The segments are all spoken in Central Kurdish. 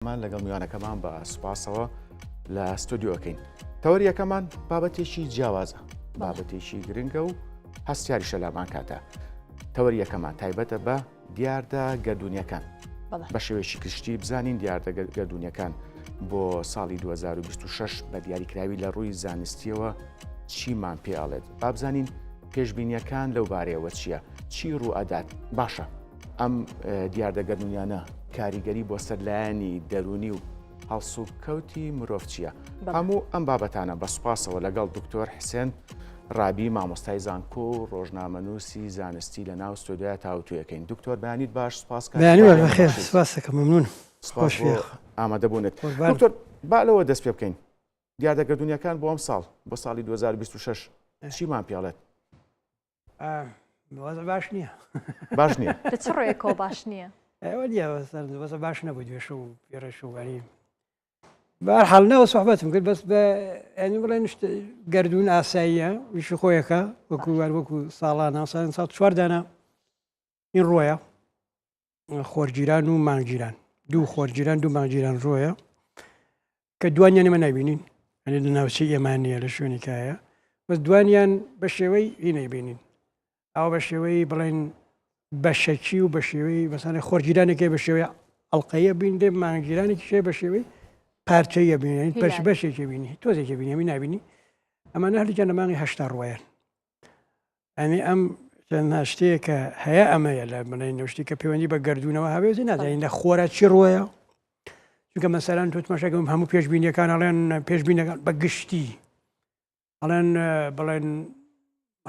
مان لەگەڵ میوانەکەمان بە سوپاسەوە لە ستودیۆکەین. تەوەریەکەمان بابەتێکی جیاوازە، بابەتێکی گرنگە و هەستیاریشە لامان کاتە. تەوەریەکەمان تایبەتە بە دیاردە گەردونیەکان. بە شێوەیەکی گشتی بزانین دیاردە گەردونیەکان بۆ ساڵی 2026 بە دیاریکراوی لە ڕووی زانستیەوە چیمان پێڵێت. با بزانین پێشبینیەکان لەو بارەیەوە چییە؟ چی ڕوئەدات؟ باشە ئەم دیاردە گەردونیانە کاریگەری بۆ سەرلایەنی دەرونی و هەڵسوکەوتی مرۆڤ چییە؟ هەموو ئەم بابەتانە بە سوپاسەوە لەگەڵ دکتۆر حسێن ڕابی مامۆستای زانکۆ و ڕۆژنامەنووسی زانستی لە ناو ستۆدیۆ تاوتویەکەین. دکتۆر بەیانیت باش سپاس سپاسەکە مەمنون ئامادەبوونێت. دکتۆر با لەوە دەست پێ بکەین. دیاردە گەردونیەکان بۆ ئەم ساڵ بۆ ساڵی 2026 چیمان پێڵێت؟ باش نییە باش نییە چ ڕێکەوە باش نییە؟ ئەوە دیوەزە باش نەبوو دوێش و پێڕێش و وانی بەهەرحاڵ نەوە سوحبەتم کرد بەس بە ئەنی بڵێن گەردون ئاساییە ویشی خۆیەکە وەکو وەکو ساڵانە ساڵ 4 دانە این ڕۆیە خۆرگیران و مانگگیران دوو خۆرگیران دوو مانگگیران ڕۆیە کە دوانیانمە نبینین ئەنی لە ناوچەی ئێمانە لە شوێنێکایە بەس دوانیان بە شێوەی هینەیبینین ئەو بە شێوەی بڵێن بە شەکی و بە شێوەی بەسانە خۆرگیرانێکی بە شێوەی ئەڵلقەیە بین دێ مانگگیرانێکی شێ بە شێوەی پارچەیە بینین بەشێکی بینی تۆزێکی بینی هەمی نبینی ئەمانە هەردووکیان لە مانگی 8 ڕۆیان ئەنی ئەم چەند شتەیە کە هەیە ئەمەیە لە بڵێن نوشتی کە پەیوەندی بە گەردونەوە هەبێت نازانین لە خۆرە چی ڕۆیە چونکە مەسەلەن تۆتمەشەکەم هەموو پێشبینیەکان ئەڵێن پێشبینەکان بە گشتی ئەڵێن بڵێن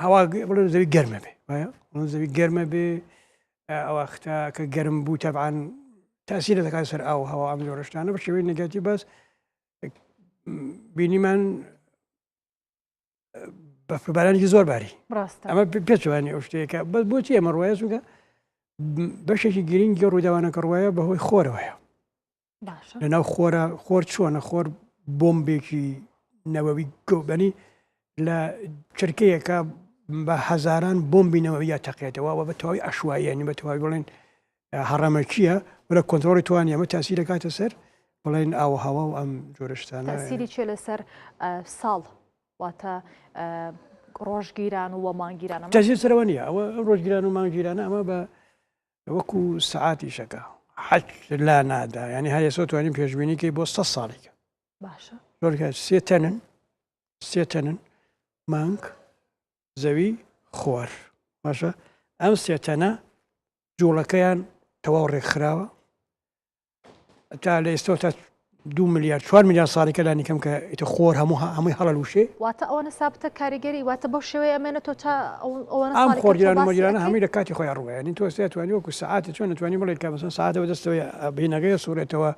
هەوا بڵێن زەوی گەرمە بێ وایە زەوی گەرمە بێ ئەوەختا کە گەرم بوو تەبعاان تاسیرە دەکات سەر ئەو هەوا ئەم جۆرەشتانە بە شێوەی نەگاتی بەس بینیمان بەفربارانێکی زۆر باری ئەمە پێچوانی ئەو شتەیەکە بەس بۆچی ئەمە ڕواایە چونکە بەشێکی گرنگی ڕووداوانەکە ڕواایە بەهۆی خۆرەوەیە لەناو خۆر چۆنە خۆر بۆمبێکی نەوەوی گۆبەنی لە چرکەیەکە بە هەزاران بۆمبینەوە یا تەقێتەوە بە تەواوی ئەشواییانی بە تەواوی بڵێن هەڕەمە چییە بە کۆنتترۆلی توانانی ئەمە تاسیرە کاتە سەر بڵێن ئاو هەوا و ئەم جۆرەشتانە تاسیری چێ لەسەر ساڵ واتە ڕۆژگیران و مانگگیرانە تاسیر سەرەوە نییە ئەوە ڕۆژگیران و مانگگیرانە ئەمە بە وەکو سعاتی شەکە حەج لا نادا ینی هەیە سۆ توانین پێشبینیکەی بۆ 100 ساڵێکە باشە زۆرکە سێ تەنن مانگ زەوی خۆر باشە ئەم سێتەنە جوڵەکەیان تەواو ڕێکخراوە تا لە ئێستا تا 2 میلیارد 4 میلیارد ساڵێکە لانی کەم کە ئیتە خۆر هەمووی هەڵەلوشێ واتە ئەوەنە سابتە کاریگەری واتە بەو شێوەیە ئەمێنێتەوە تا ئەم خۆرگیران و مەجیرانە هەمووی لە کاتی خۆیان ڕوایە تۆ توانی وەکو سعاتە چۆن نتوانی بڵێت کە مەسەن ساعتەوە دەستەوەی بینەکەی سوورێتەوە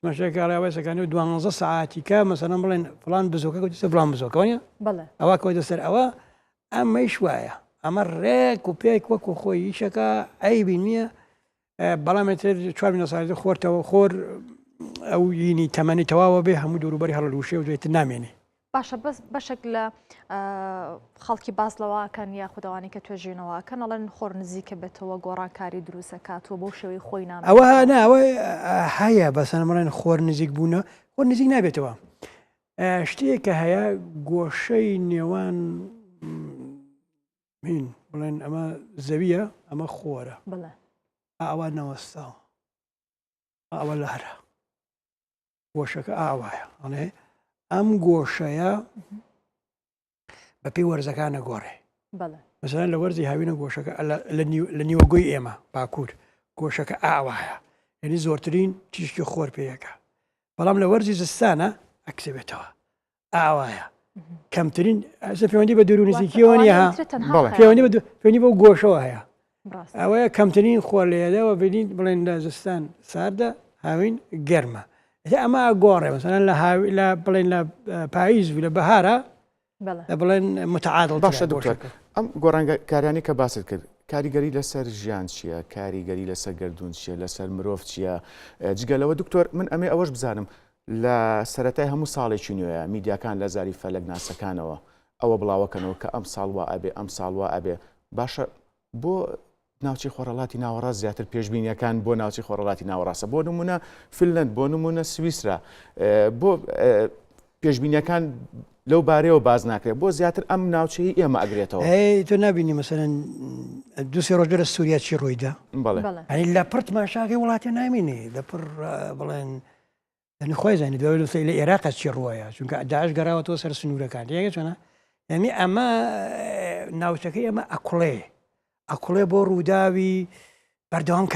مەشەکە ڕاوێسەکانی و 12 ساعتیکە مەسەن بڵێن فلان بزۆکە گوتیسە فلان بزۆکەوەنیە ئەوە کۆی دەسەر ئەوە ئەمەش وایە ئەمە ڕێک و پێک وەکو خۆی یشەکە ئەیبی نییە بەڵامێتر 4 میلیۆن ساڵی خۆرتەوە خۆر ئەو یینی تەمەنی تەواوە بێ هەموو دووروبەری هەڵەلوشێ و دوێتر نامێنێ باشە بەس بەشێک لە خەڵکی باز لەوەکەن یا خودداوانی کە توێژینەوەکەن ئەڵەن خۆر نزیکە بێتەوە گۆڕانکاری دروستەکاتوە بۆ شێوەی خۆی نام ئەوە ناوە هەیە بەسەن بڵێن خۆر نزیک بوونە خۆر نزیک نابێتەوە شتێک کە هەیە گۆشەی نێوان هین بڵێن ئەمە زەویە ئەمە خۆرە ئاوا نەوەستاوە ئەوە لارە گۆشەکە ئاوایە ئەڵێ ئەم گۆشەیە بە پێی وەرزەکانە گۆڕێ مەسەلەن لە وەرزی هاوینە گۆشەکە لە نیوەگۆی ئێمە باکوور گۆشەکە ئاوایە یعنی زۆرترین تیشکی خۆر پێیەکە بەڵام لە وەرزی زستانە ئەکسێبێتەوە ئاوایە کەمترین پەیوەندی بە دوور و نزیکیەوە نیە پەیوەندی بە گۆشەوە هەیە ئەوەیە کەمترین خۆر لێدەوە بینین بڵێن لە زستان ساردە هاوین گەرمە ئەمە گۆڕێ مەسەلەن لە بڵێن لە پاییز لە بەهارە بڵێن متعادڵ باشە دکتۆر ئەم گۆڕانکاریانی کە باست کرد کاریگەری لەسەر ژیان چییە کاریگەری لەسەر گەردون چییە لەسەر مرۆڤ چییە جگەلەوە دکتۆر من ئەمێ ئەوەش بزانم لە سەرەتای هەموو ساڵێکی نوێیە میدیاکان لە زاری فەلەک ناسەکانەوە ئەوە بڵاوەکەنەوە کە ئەم ساڵ وا ئەبێ ئەم ساڵ وا ئەبێ باشە بۆ ناوچی خۆڕەڵاتی ناوەڕاست زیاتر پێشبینیەکان بۆ ناوچی خۆڕەڵاتی ناوەڕاستە بۆ نمونە فنلەند بۆ نمونە سویسرا بۆ پێشبینیەکان لەو بارەیەوە باز ناکرێت بۆ زیاتر ئەم ناوچەی ئێمە ئەگرێتەوە تۆ نبینی مەسەرەن دووسێ ڕۆژە لە سووریا چی ڕوویدا ئەنی لە پرت ماشاکەی وڵاتی نامینێ لە پڕ بڵێن خۆی زانانی دوای لە عێراق چی ڕوایە چونکە داعش گەڕاوەتەوە سەر سنوورەکان یەکە چۆنە یعنی ئەمە ناوچەکەی ئەمە ئەکوڵێ بۆ ڕووداوی بەردەوام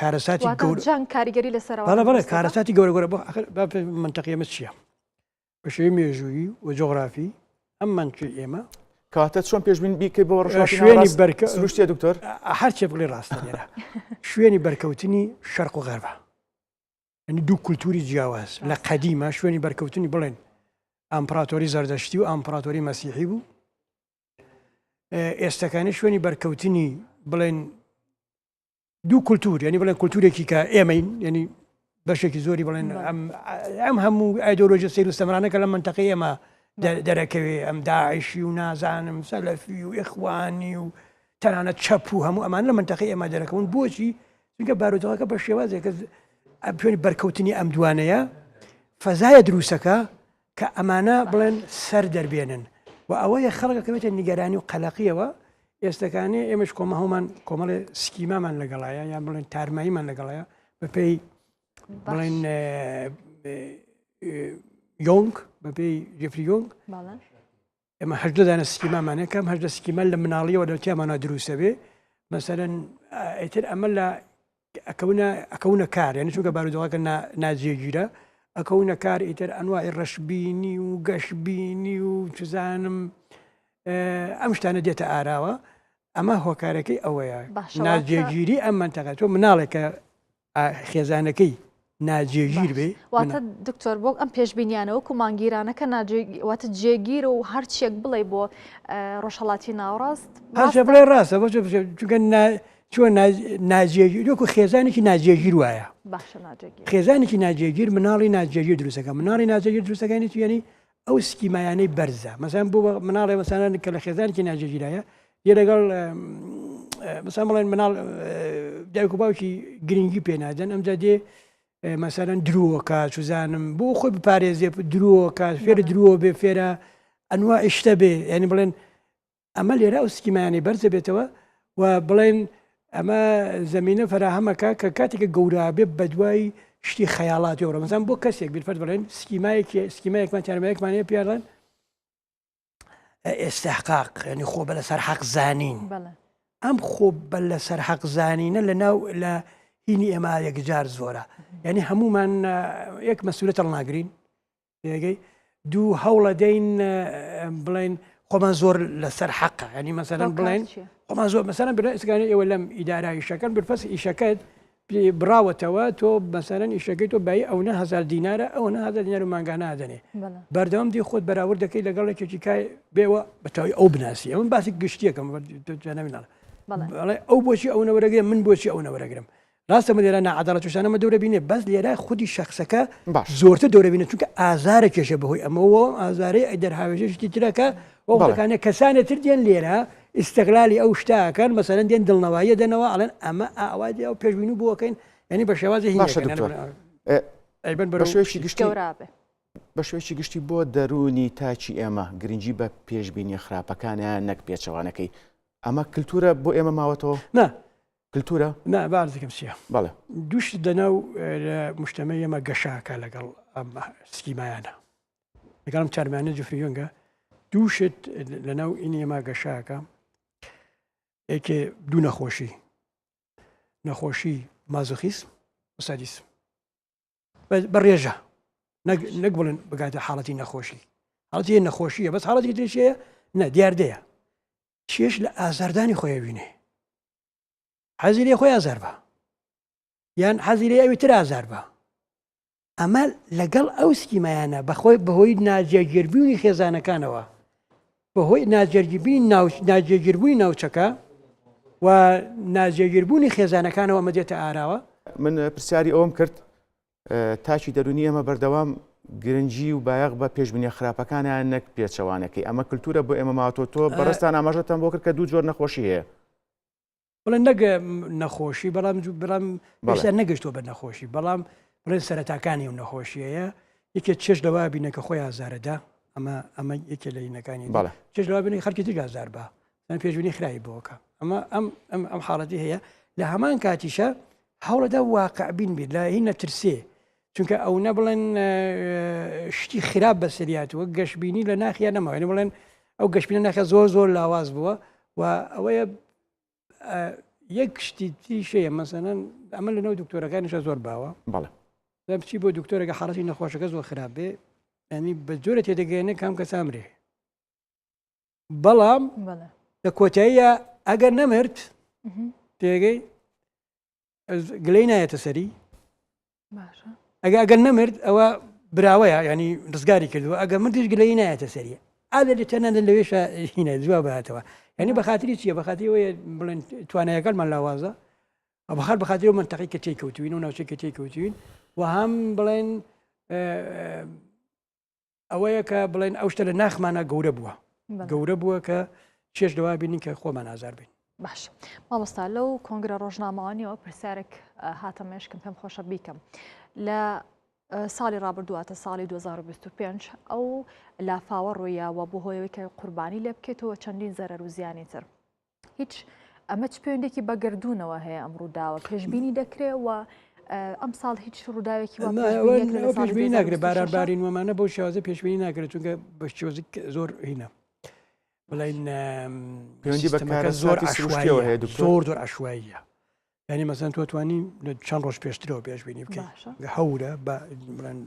کارەساتی جان کاریگەری لەسەر بەڵێ کارەساتی گەورە گەورە بۆ منتەقی ئەمە چییە بە شێوەی مێژووی و جۆغرافی ئەم منچی ئێمە کاتە چۆن پێشبین بیکەی بۆ شوێنی ڕۆژشتێ دکتۆر هەرچێ بڵێ ڕاستە لێرە شوێنی بەرکەوتنی شەرق و غەربە ئەنی دوو کولتوری جیاواز لە قەدیمە شوێنی بەرکەوتنی بڵێن ئەمپراتۆری زەردەشتی و ئەمپراتۆری مەسیحی بوو ئێستەکانی شوێنی بەرکەوتنی بڵێن دوو کولتور ینی بڵێن کولتورێکی کە ئێمەین ینی بەشێکی زۆری بڵێن ئەم هەموو ئایدۆلۆژی سیر و سەمرانەکە لە منتەقەی ئێمە دەرەکەوێ ئەم داعشی و نازانم سەلەفی و ئیخوانی و تەنانەت چەپ و هەموو ئەمان لە منتەقەی ئێمە دەرەکەون بۆچی چونکە بارودۆخەکە بە شێوازێکە پێی بەرکەوتنی ئەم دوانەیە فەزایە دروستەکە کە ئەمانە بڵێن سەر دەربێنن و ئەوەیە خەڵکەکەوێتە نیگەرانی و قەلەقیەوە ئێستەکانی ئێمەش کۆمە هەومان کۆمەڵێ سکیمامان لەگەڵایە یان بڵێن تارماییمان لەگەڵایە بەپێی بڵێن یۆنگ بەپێی جفری یۆنگ ئێمە هەژدەدانە سکیمامانەیە کەم هەژدە سکیمە لە مناڵیەوە دەوتیامانە دروستە بێ مەسەرەن ئیتر ئەمە لە ئەکەونە کار یعنی چونکە بارودۆخەکە ناجێگیرە ئەکەونە کار ئیتر ئەنواعی ڕەشبینی و گەشببینی و چزانم ئەم شتانە دێتە ئاراوە ئەمە هۆکارەکەی ئەوەیە ناجێگیری ئەم منتەقە تۆ مناڵێکە خێزانەکەی ناجێگیر بێ واتە دکتۆر بۆ ئەم پێشبینیانەوە و مانگیرانەکە واتە جێگیر و هەرچێک بڵێ بۆ ڕۆژهەڵاتی ناوەڕاست بڵێ ڕاستە بۆ چونکە چۆن ناجێگیر وەکو خێزانێکی ناجێگیر وایە خێزانێکی ناجێگیر مناڵی ناجێگیر دروستەکە مناڵی ناجێگیر دروستەکانی توێنی ئەو سکیمایانەی بەرزە مەسان بۆ مناڵێ مەسانان کە لە خێزانێکی ناجێگیرایە یە لەگەڵ مەسان بڵێن مناڵ دایک و باوکی گرنگی پێنادەن ئەمجا دێ مەسەرەن درۆکە چزانم بۆ خۆی بپارێزێ درۆکە فێرە درۆ بێ فێرە ئەنوا ئشتە بێ ینی بڵێن ئەمە لێرە ئەو سکیمایانی بەرزە بێتەوە و بڵێن ئەمە زمینە فراهەمەکە کە کاتێکە گەورە بێ بە دوای شتی خەیاڵاتیەوە مەزان بۆ کەسێک بیرفەت بڵێن سکیمایەکمان تارمایەکمانەیە پیاڵێن ئێستحقاق ینی خۆ بە لەسەر حەق زانین ئەم خۆ بە لەسەر حەق زانینە لە هینی ئێمە یەکجار زۆرە یعنی هەمومان یەک مەسئولەت هەڵناگرین یەکەی دوو هەوڵە دەین بڵێن خۆمان زۆر لەسەر حەقە ینی مەسەرەن بڵێن خۆمان زۆر مەسەرەن بڵێن ئێسکانی ئێوە لەم ئیدارای ئیشەکەن برفەس ئیشەکەت بڕاوەتەوە تۆ مەسەرەن ئیشەکەی تۆ بای ئەو 1000 دینارە ئەو 1000 دینار و مانگانە ئادەنێ بەردەوام دی خۆت بەراورد دەکەی لەگەڵ ێکێکی کای بێوە بەتەواوی ئەو بناسی ئەمە باسی گشتیەکەم نەبیناڵە ئەو بۆچی ئەو نەوەرەگرم من بۆچی ئەو نەوەرەگرم ڕاستە لێرە نەعەداڵەتیشانەمە دەورە بینێ بەس لێرە خودی شخصەکە زۆرتر دەورە بینێت چونکە ئازارە کێشە بەهۆی ئەمەوە ئازارەی ئەی دەرهاوێژەشتی ترەکە وڵەکانە کەسانێت تر دێن لێرە ئیستەقلالی ئەو شتاکەن مەسەرەن دێن دڵنەواییە دەنەوە ئەڵێن ئەمە ئاوازی ئەو پێشبینی و بۆکەین ینی بە شێوازی بە شوێکی گشتی بۆ دەرونی تاچی ئێمە گرنگی بە پێشبینی خراپەکانیان نەک پێچەوانەکەی ئەمە کللتورە بۆ ئێمە ماوەتەوە کللتورە بازێکم چیە بەڵێ دووشت دەناو مشتەمە ئێمە گەشاکە لەگەڵ ئەم سکیمایانە لەگەڵم چارمانە جفریۆنگە دووشت لەناو ئینی ئێمە گەشاکە ئێکێ دوو نەخۆشی مازۆخیسم و سادیسم بەڕێژە نەک بڵێن بگاتە حاڵەتی نەخۆشی حاڵەتی نەخۆشیە بەس حاڵەتی ترشەیە نە دیاردەیە چێش لە ئازاردانی خۆی بینێ حەزیری خۆی ئازار بە یان حەزیری ئەوی تر ئازار بە ئەمە لەگەڵ ئەو سکیمایانە بەخۆی بەهۆی ناجێگیربوونی خێزانەکانەوە بەهۆی ناجێگیربوونی ناوچەکە و ناجێگیربوونی خێزانەکانەوە مەدێتە ئاراوە من پرسیاری ئەوم کرد تاچی دەرونی ئێمە بەردەوام گرنگی و بایەق بە پێشبینی خراپەکانیان نەک پێچەوانەکەی ئەمە کللتورە بۆ ئێمە ماوەتەوە تۆ بەڕستان ئاماژەتان بۆ کرد کە دوو جۆر نەخۆشی هەیە بڵێن نەک نەخۆشی بەڵام پێشتا نەگەشتوە بە نەخۆشی بەڵام بڵێن سەرەتاکانی و نەخۆشیەیە یەکێک چێش لەوا بینە کە خۆی ئازارەدا ئەمە یەکێ لە هینەکانی چێش لەوا بینی خەڵکی تر ئازار بە پێشبینی خراپی بۆکە ئەم حاڵەتی هەیە لە هەمان کاتیشە هەوڵەدا واقع بین بیت لە هین نەترسێ چونکە ئەو نە بڵێن شتی خراپ بەسەریاتوە گەشتبینی لە ناخیا نەماوێنی بڵێن ئەو گەشتبینە ناخە زۆر لاواز بووە و ئەوەیە یەک شتی تریشەیە مەسەنەن ئەمە لەنەوە دکتۆرەکانیشە زۆر باوە بچی بۆ دکتۆرەکە حاڵەتی نەخۆشەکە زۆر خراپ بێ ینی بە جۆرە تێدەگەێنێ کام کەس ئەمرێ بەڵام لە کۆتاییە ئەگەر نەمرد تێگەی گلەی نایەتە سەری ئەگەر نەمرد ئەوە براوەیە ینی ڕزگاری کردووە ئەگەر مردیش گلەی نایەتە سەریە ئادە لە تەنە لەوێشە هینە جواب بهاتەوە ینی بە خاتری چییە بە خاتریەوەیە بڵێن توانایەکانمان لاوازە بەخار بە خاتری و منتەقی کە تێککەوتوین و ناوچەی کە تێککەوتوین و هەم بڵێن ئەوەیە کە بڵێن ئەو شتە لە ناخمانە گەورە بووە کە چێش دەوا بینین کە خۆمان ئازار بین باش مامۆستا لەو کۆنگرە ڕۆژنامەوانیەوە پرسیارێک هاتەمێشکم پێم خۆشە بیکەم لە ساڵی ڕابردوواتە ساڵی 2025 ئەو لافاوە ڕۆیاوە بۆ هۆیەوەی کە قوربانی لێ بکێتەوە چەندین زەرەر و زیانی تر هیچ ئەمە چ پەیوەندێکی بەگردوونەوە هەیە ئەم ڕووداوە پێشبینی دەکرێت و ئەم ساڵ هیچ ڕووداوێکی پێشبینی ناکرێت باران وەمانە بەو شێوازە پێشبینی ناکرێت چونکە بە شێوازی زۆر هینە بڵین پەیوەندی بەکارە زۆر زۆر عشواییە ینی مەسەن تۆ توانی لە چەند ڕۆژ پێشترەوە پێشبینی بکەیت هەورە بڵێن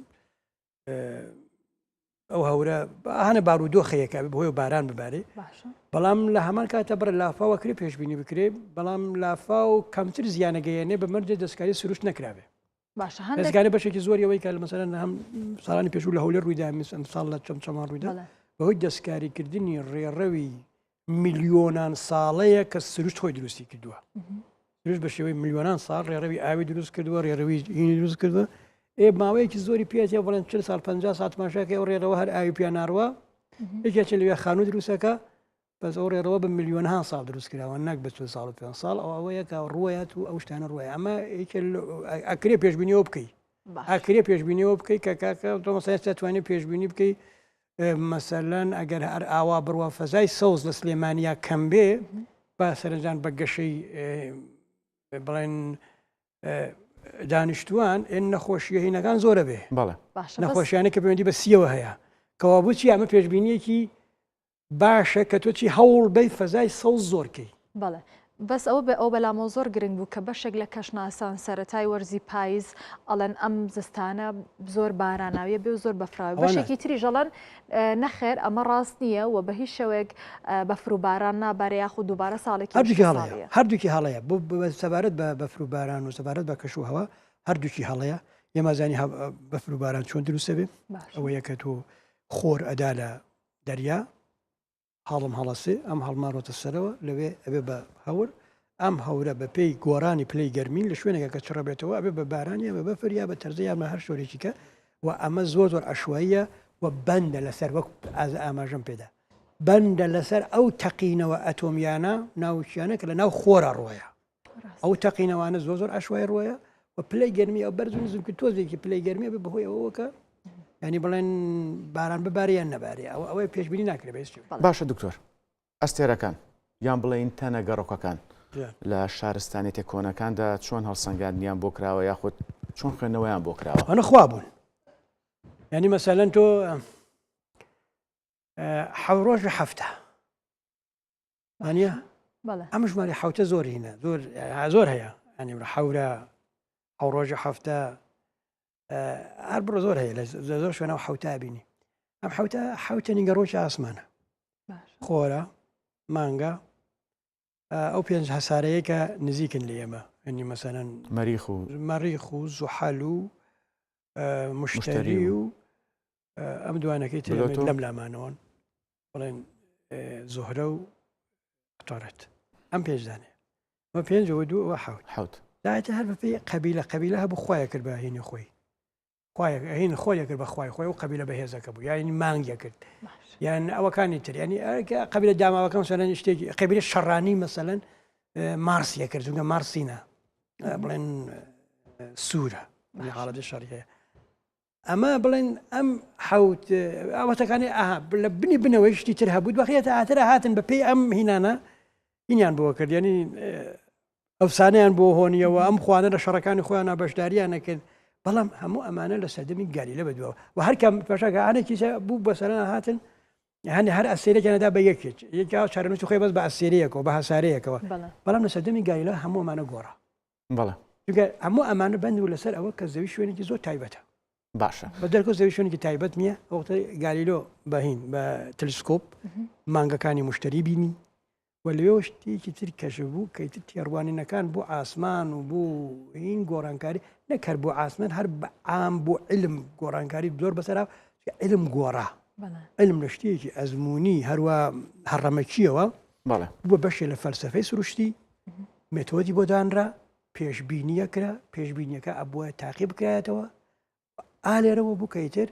ئەو هەورە هەنە بارودۆخەیەکە بۆی باران ببارێ بەڵام لە هەمان کاتە بڕە لافاوە کرێ پێشبینی بکرێ بەڵام لافا و کەمتر زیانەگەیەنێ بە مەرجێ دەستکاری سروشت نەکراوێ دەستگارە بەشێکی زۆریەوەی کە مەسەرەن هەم ساڵانی پێشوو لە هەولێر ڕوویدا ساڵ لە چەمان ڕوویدا بەهۆی دەستکاریکردنی ڕێڕەوی میلیۆنان ساڵەیە کە سروشت خۆی دروستی کردووە دروست بە شێوەی میلیۆنان ساڵ ڕێڕەوی ئاوی دروست کردووە ڕێڕەوی هینی دروست کردووە ماوەیەکی زۆری پێێتە بڵێن 40 سال 50 سات ماشاکە ئەو ڕێرەوە هەر ئاوی پیاناڕوە یەکێک لەوێ خانوو دروستەکە بەس ئەو ڕێرەوە بە میلیۆنها ساڵ دروست کراوە نەک بە 40 ساڵ 5 ساڵ ئەوەیە کە ڕوایەت و ئەو شتانە ڕوایە ئەمە ئەکرێ پێشبینیەوە بکەیت ئاکرێ پێشبینیەوە بکەیت کە کاکە تۆ مەسەڵەن دەتوانێت پێشبینی بکەیت مەسەلەن ئەگەر هەر ئاوا بڕوە فەزای سەوز لە سلێمانیا کەم بێ با سەرنجان بە گەشەی بڵێن دانیشتوان ئێن نەخۆشیە هینەکان زۆرە بێ نەخۆشیانە کە پەیوەندی بە سیەوە هەیە کەوا بچی ئەمە پێشبینیەکی باشە کە تۆچی هەوڵ بەی فەزای سەوز زۆرکەی بەڵێ بەس ئەوە بە ئەو بەلامە زۆر گرنگ بوو کە بەشێک لە کەشناسان سەرەتای وەرزی پاییز ئەڵەن ئەم زستانە زۆر باراناویە بێ و زۆر بەفراوی بەشێکی تری ژەڵەن نەخێر ئەمە ڕاست نییە و بە هیچ شەوێک بەفروباران نابارە یاخود دووبارە ساڵێکی هەردووکی هەڵەیە بۆ سەبارەت بە بەفروباران و سەبارەت بە کەشوهەوە هەردووکی هەڵەیە ئێمەزانی بەفروباران چۆن دروستە بێ ئەوە یەکە تۆ خۆر ئەدا لە دەریا هەڵم هەڵەسێ ئەم هەڵماڕۆتە سەرەوە لەوێ ئەبێ بە هەور ئەم هەورە بە پێی گۆڕانی پلەی گەرمین لە شوێنێکە کە چڕەبێتەوە ئەبێ بە بارانیە بە بەفریا بە تەرزە یان بە هەر شۆرێکیکە و ئەمە زۆر عەشواییە و بەندە لەسەر وەک ئاماژەم پێدا بەندە لەسەر ئەو تەقینەوە ئەتۆمیانە ناوچیانە کە لە ناو خۆرە ڕۆیە ئەو تەقینەوانە زۆر عەشوای ڕۆیە و پلەی گەرمی ئەو بەرز و نزم کرد تۆزێکی پلەی گەرمی بێ بەهۆی ئەوەکە ینی بڵێن باران ببارەیان نەبارێ ئەوەی پێشبینی ناکرێت باشە دکتۆر ئەستێرەکان یان بڵێن تەنە گەڕۆکەکان لە شارستانێتی کۆنەکاندا چۆن هەڵسەنگاندنیان بۆ کراوە یاخود چۆن خوێندنەوەیان بۆ کراوە ئەنە خوا بوون ینی مەسەلەن تۆ حەو ڕۆژ هەفتە وانە ئەم ژماری حوتە زۆر هینە زۆر هەیە ینی حەورە ئەو ڕۆژە هەفتە هەر بڕۆ زۆر هەیە لە زۆر شوێنەوە حوتا بینی ئەم حوتە نیگە ڕۆژی ئاسمانە خۆرە مانگە ئەو پێنج هەسارەیە کە نزیکن لە ئێمە ئەنی مەسەلەن مەریخ و زوحەل و مشتری و ئەم دوانەکەی لەم لامانەوەن بڵێن زۆهرە و قوتارەت ئەم پێنجدانێ ئەمە پێنجەوە دوو ئەوە حوت داەتە هەر بەپێی قەبیلە هەبوو خۆیە کرد بە هینی خۆی هین خۆیە کرد بە خوای خۆی و قەبیلە بەهێزەکە بوو یانی مانگیە کرد یان ئەوەکانی تر ینی قەبیلە داماوەکەم سەرەن شتێکی قەبیلە شەڕانی مەسەلەن مارسیە کرد چونکە مارسینە بڵێن سوورە حاڵەتی شەڕیەیە ئەمە بڵێن ئەم حوت ئاواتەکانی لە بنی بنەوەی شتی تر هەبوو بەخێتە ئاترە هاتن بە پێی ئەم هینانە هینیان بۆ کرد ینی ئەفسانەیان بۆ هۆنیەوە ئەم خوانە لە شەڕەکانی خۆیان بەشداریان نەکرد بەڵام هەموو ئەمانە لە سەردەمی گالیلە بەدووە و هەرکەم پێشەکانێکی بوو بەسەرە هاتن هەنی هەر ئەسێرێکیانەدا بە یەکێک یەکا چارەنووسی خۆی بەس بە ئەسێرەیەکەوە بە هەسارەیەکەوە بەڵام لە سەردەمی گالیلە هەموو ئەمانە گۆڕە هەموو ئەمانە بند و لەسەر ئەوە کە زەوی شوێنێکی زۆر تایبەتە باشە بە دەرکۆ زەوی شوێنێکی تایبەت نییە ئەوتە گالیلۆ بەهین بە تلسکۆپ مانگەکانی مشتری بینی و لەوێ شتێکی تر کەشە بوو کەیتر تێڕوانینەکان بۆ ئاسمان و بۆ هین گۆڕانکاری نەکرد بۆ ئاسمان هەر بە عام بۆ علم گۆڕانکاری زۆر بەسەرا علم گۆڕا علم لە شتێکی ئەزمموی هەروە هەڕەمەکیەوە بۆ بەشێ لە فەلسفەی سروشتی مێتۆدی بۆ دانرا پێشبینیەکرا پێشبینیەکە ئەبووە تاقی بکرایەتەوە ئالێرەوە بووکەیتر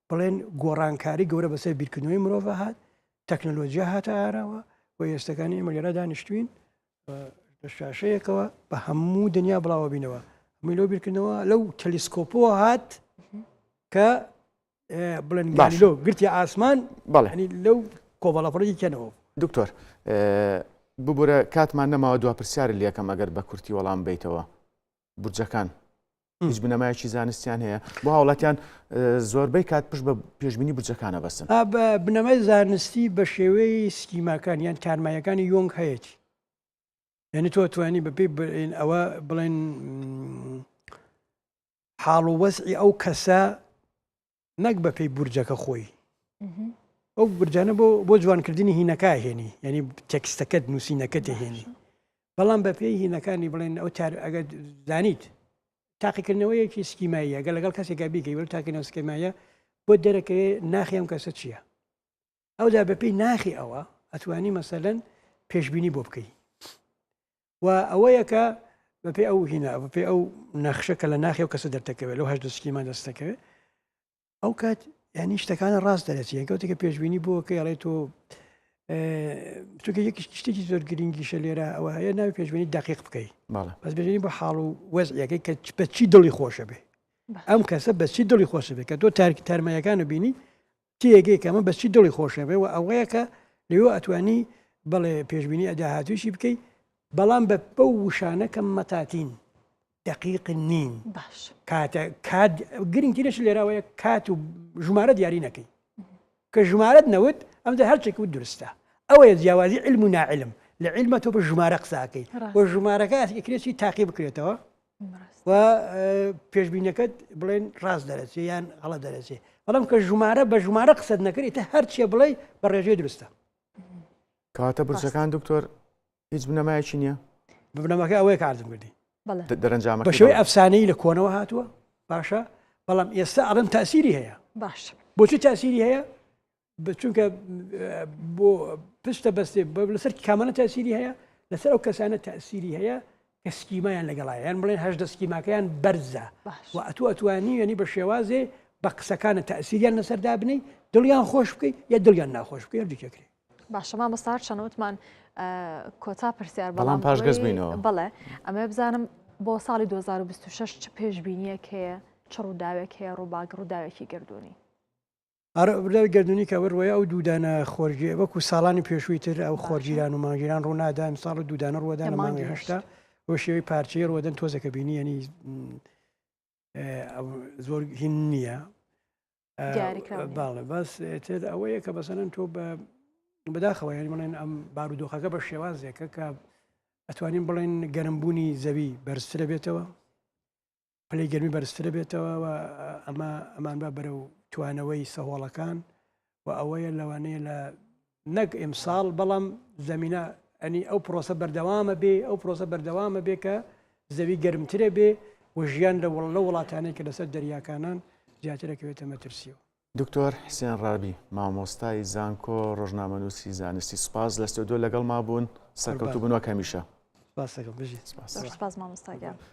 بڵێن گۆڕانکاری گەورە بەسەر بیرکردنەوەی مرۆڤ هات تەکنەلۆژیا هاتە ئاراوە و ئێستەکانی ئێمە لێرە دانیشتوین لە شاشەیەکەوە بە هەموو دنیا بڵاوە بینەوە هەمووی لەو بیرکردنەوە لەو تەلیسکۆپەوە هات کە بڵێن گالیلۆ گرتی ئاسمان بەڵێنی لەو کۆبەڵەپڕی کەنەوە دکتۆر ببوورە کاتمان نەماوە دوا پرسیاری لەکەم ئەگەر بە کورتی وەڵام بیتەوە بورجەکان هیچ بنەمایەکی زانستیان هەیە بۆ هاوڵاتیان زۆربەی کات پشت بە پێشبینی بورجەکانە بەسن بە بنەمای زانستی بە شێوەی سکیماکان یان تارمایەکانی یۆنگ هەیەی یعنی تۆ توانی بەپێ ئەوە بڵێن حاڵ و وەسعی ئەو کەسە نەک بەپێی بورجەکە خۆی ئەو برجانە بۆ جوانکردنی هینەکە هێنی ینی تێکستەکەت نووسینەکەت هێنی بەڵام بەپێی هینەکانی بڵێن ئەو ئەگەر زانیت تاقیکردنەوەیەکی سکیماییە گەل لەگەڵ کەسێکا بیکەی وەل تاقیکردنەوە سکیمایە بۆ دەرەکەوێ ناخی ئەم کەسە چییە ئەودا بەپێی ناخی ئەوە ئەتوانی مەسەلەن پێشبینی بۆ بکەی و ئەوەیە کە بەپێی ئەو هینە بەپێی ئەو نەخشەکە لە ناخی ئەو کەسە دەرتەکەوێت لەو هەشت سکیمان دەستەکەوێت ئەو کات ینی شتەکانە ڕاست دەرەچی کەوتێکە پێشبینی بۆ کە ئەڵێ تۆ چونکە یەکی شتێکی زۆر گرنگیشە لێرە ئەوە هەیە ناوی پێشبینی دقیق بکەی بەس بێژنی بە حاڵ و وەزعەکەی کە بە چی دڵی خۆشە بێ ئەم کەسە بە چی دڵی خۆشە بێ کە تۆ تارمایەکانە بینی تێگەی کەمە بە چی دڵی خۆشە بێ و ئەوەیە کە لەوێ ئەتوانی بەڵێ پێشبینی ئەداهاتویشی بکەی بەڵام بە بە وشانە کە مەتاتین دقیق نین کات گرنگترینش لێراوەیە کات و ژمارە دیاری نەکەی کە ژمارەت نەوت ئەمدا هەرچێک و درستە ئەوەیە جیاوازی علم و ناعلم لە علمە تۆ بە ژمارە قساکەی و ژمارەکە ئەکرێکی تاقی بکرێتەوە و پێشبینەکەت بڵێن ڕاست دەرەچێ یان هەڵە دەرەچێ بەڵام کە ژمارە بە ژمارە قسەت نەکرێتە هەرچیە بڵێ بە ڕێژەی درستە کەواتە برجەکان دکتۆر هیچ بنەمایەکی نییە بنەماکە ئەوەیە کە عەرزم کردی دەرەنجامەکە بە شێوەی ئەفسانەی لە کۆنەوە هاتووە باشە بەڵام ئێستا ئەڵێن تاسیری هەیە بۆچی تاسیری هەیە چونکە بۆ پشتە بەستێ لەسەر کامانە تاسیری هەیە لەسەر ئەو کەسانە تاسیری هەیە کە سکیمایان لەگەڵایان بڵێن هەژدە سکیماکەیان بەرزە و ئەتوانی ینی بە شێوازێ بە قسەکانە تاسیریان لەسەردا بنەی دڵیان خۆش بکەی یا دڵیان ناخۆش بکەی هەردووکێکرێ باشە مامۆستا چەنوتمان کۆتا پرسیار بەڵام پاشگەز بینەوە بڵێ ئەمە بزانم بۆ ساڵی 2026 چ پێشبینیەک هەیە چ ڕووداوێک هەیە ڕووباگ ڕووداوێکی گردوونی ڕووداوی گردونی کە وەروەیە ئەو دوودانە خۆرجی وەکو ساڵانی پێشووی تر ئەو خۆرجیران و مانگیران ڕوونادان ساڵ دوودانە ڕوەدان لە مانگی هەشتا بۆ شێوەی پارچەیە ڕوەدەن تۆزەکە بینی ینی زۆر هین نییە باڵێ بەس تر ئەوەیە کە بەسەرەن تۆ بەداخەوە ینی بڵێن ئەم بارودۆخەکە بە شێوازێکە کە ئەتوانین بڵێن گەرمبوونی زەوی بەرزترە بێتەوە پلەی گەرمی بەرزترە بێتەوە و ئەمان بە بەرەو توانەوەی سەهۆڵەکان و ئەوەیە لەوانەیە لە نەک ئیمساڵ بەڵام زەمینە ئەنی ئەو پرۆسە بەردەوامە بێ ئەو پرۆسە بەردەوامە بێ کە زەوی گەرمترە بێ و ژیان لە وڵاتانەی کە لەسەر دەریاکانان زیاترەکەوێتە مەترسیەوە. دکتۆر حسێن ڕابی مامۆستای زانکۆ ڕۆژنامەنووسی زانستی سوپاس لە ستۆدیۆ لەگەڵ ما بوون سەرکەوتوو بنەوە کەمیشە. سپاس دەکەم بژی. سپاس مامۆستاگیان.